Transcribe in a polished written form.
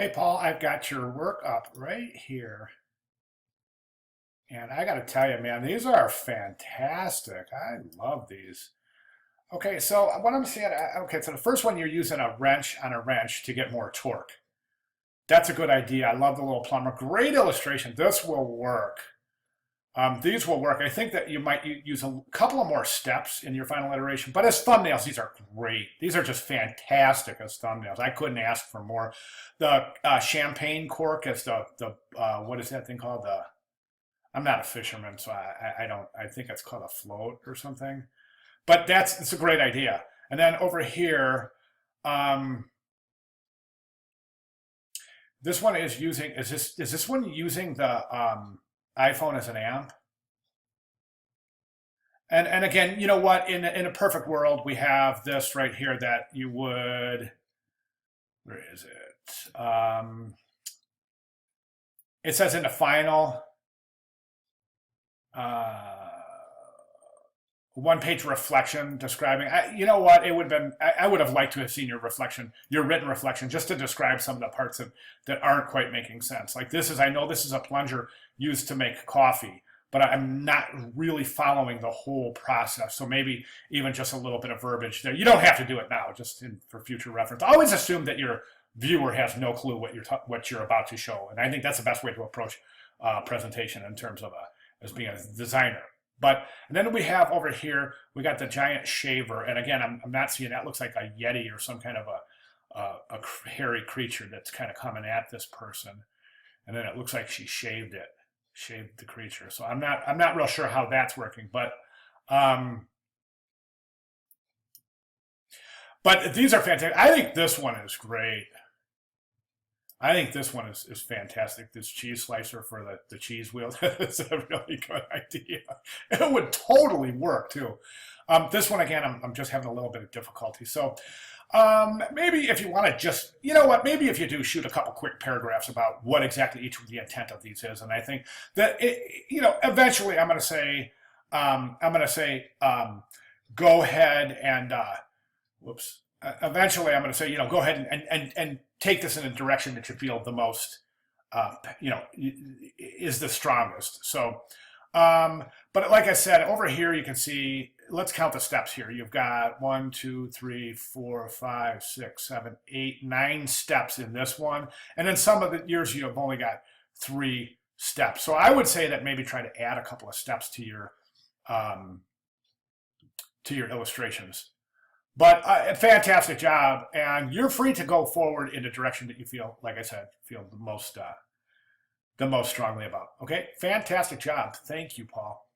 Hey, Paul, I've got your work up right here. And I got to tell you, man, these are fantastic. I love these. Okay, so what I'm seeing, okay, so the first one you're using a wrench on a wrench to get more torque. That's a good idea. I love the little plumber. Great illustration. This will work. These will work. I think that you might use a couple of more steps in your final iteration, but as thumbnails, these are great. These are just fantastic as thumbnails. I couldn't ask for more. The champagne cork is the what is that thing called? I'm not a fisherman, so I don't. I think it's called a float or something. But it's a great idea. And then over here, um, this one is using. Is this one using the iPhone as an amp? And again, you know what? In a perfect world, we have this right here that you would. Where is it? It says in the final uh, one-page reflection describing. You know what? It would have been. I would have liked to have seen your reflection, your written reflection, just to describe some of the parts that aren't quite making sense. Like this is. I know this is a plunger used to make coffee, but I'm not really following the whole process. So maybe even just a little bit of verbiage there. You don't have to do it now, just for future reference. Always assume that your viewer has no clue what you're about to show, and I think that's the best way to approach presentation in terms of as being a designer. But and then we have over here we got the giant shaver, and again I'm not seeing that. Looks like a yeti or some kind of a hairy creature that's kind of coming at this person, and then it looks like she shaved the creature. So I'm not real sure how that's working, um, but these are fantastic. I think this one is great. I think this one is fantastic. This cheese slicer for the cheese wheel is a really good idea. It would totally work too. This one again, I'm just having a little bit of difficulty. So maybe if you want to just, you know what, maybe if you do shoot a couple quick paragraphs about what exactly each of the intent of these is, and I think that eventually I'm going to say, go ahead and whoops. Eventually, I'm going to say, go ahead and take this in a direction that you feel the most, is the strongest. So, but like I said, over here you can see. Let's count the steps here. You've got 1, 2, 3, 4, 5, 6, 7, 8, 9 steps in this one, and then some of the years you've only got 3 steps. So I would say that maybe try to add a couple of steps um, to your illustrations. But a fantastic job, and you're free to go forward in the direction that you feel, like I said, feel the most strongly about. Okay, fantastic job. Thank you, Paul.